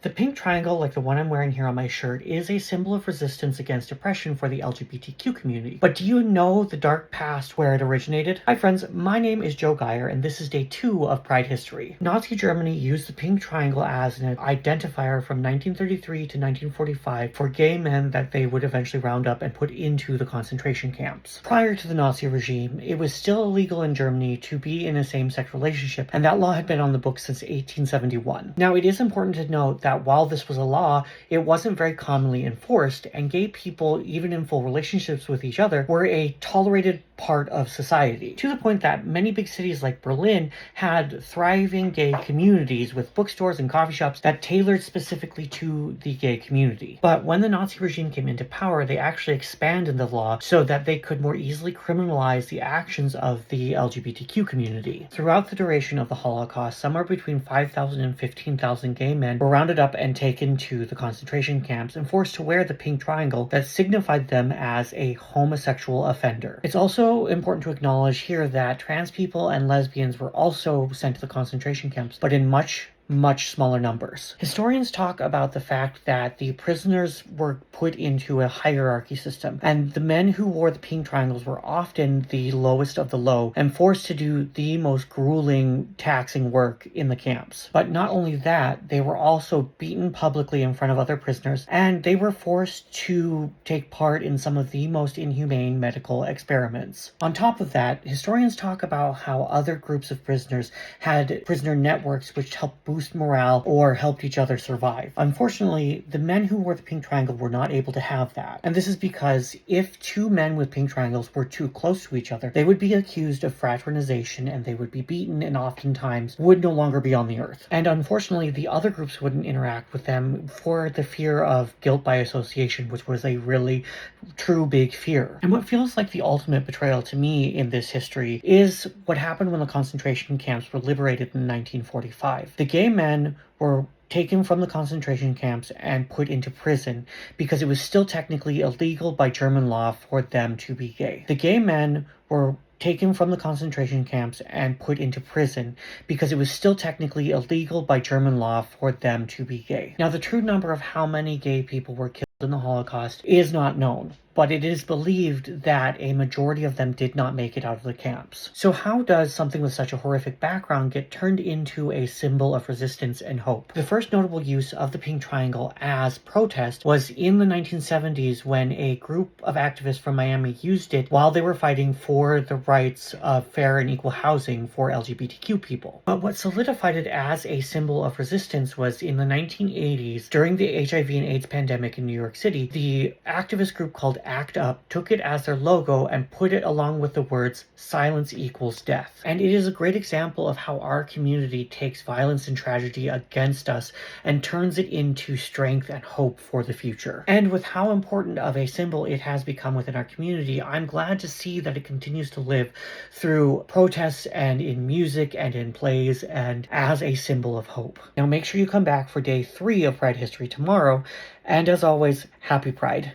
The pink triangle, like the one I'm wearing here on my shirt, is a symbol of resistance against oppression for the LGBTQ community. But do you know the dark past where it originated? Hi friends, my name is Joe Geyer, and this is day 2 of Pride History. Nazi Germany used the pink triangle as an identifier from 1933 to 1945 for gay men that they would eventually round up and put into the concentration camps. Prior to the Nazi regime, it was still illegal in Germany to be in a same-sex relationship, and that law had been on the books since 1871. Now, it is important to note that while this was a law, it wasn't very commonly enforced, and gay people, even in full relationships with each other, were a tolerated part of society, to the point that many big cities like Berlin had thriving gay communities with bookstores and coffee shops that tailored specifically to the gay community. But when the Nazi regime came into power, they actually expanded the law so that they could more easily criminalize the actions of the LGBTQ community. Throughout the duration of the Holocaust, somewhere between 5,000 and 15,000 gay men were rounded up and taken to the concentration camps and forced to wear the pink triangle that signified them as a homosexual offender. It's also important to acknowledge here that trans people and lesbians were also sent to the concentration camps, but in much smaller numbers. Historians talk about the fact that the prisoners were put into a hierarchy system, and the men who wore the pink triangles were often the lowest of the low and forced to do the most grueling, taxing work in the camps. But not only that, they were also beaten publicly in front of other prisoners, and they were forced to take part in some of the most inhumane medical experiments. On top of that, historians talk about how other groups of prisoners had prisoner networks which helped boost morale or helped each other survive. Unfortunately, the men who wore the pink triangle were not able to have that. And this is because if two men with pink triangles were too close to each other, they would be accused of fraternization and they would be beaten and oftentimes would no longer be on the earth. And unfortunately, the other groups wouldn't interact with them for the fear of guilt by association, which was a really true big fear. And what feels like the ultimate betrayal to me in this history is what happened when the concentration camps were liberated in 1945. The gay men were taken from the concentration camps and put into prison because it was still technically illegal by German law for them to be gay. The gay men were taken from the concentration camps and put into prison because it was still technically illegal by German law for them to be gay. Now, the true number of how many gay people were killed in the Holocaust is not known, but it is believed that a majority of them did not make it out of the camps. So how does something with such a horrific background get turned into a symbol of resistance and hope? The first notable use of the pink triangle as protest was in the 1970s when a group of activists from Miami used it while they were fighting for the rights of fair and equal housing for LGBTQ people. But what solidified it as a symbol of resistance was in the 1980s, during the HIV and AIDS pandemic in New York City, the activist group called ACT UP took it as their logo and put it along with the words "silence equals death." And it is a great example of how our community takes violence and tragedy against us and turns it into strength and hope for the future. And with how important of a symbol it has become within our community, I'm glad to see that it continues to live through protests and in music and in plays and as a symbol of hope. Now make sure you come back for day 3 of Pride History tomorrow, and as always, happy Pride.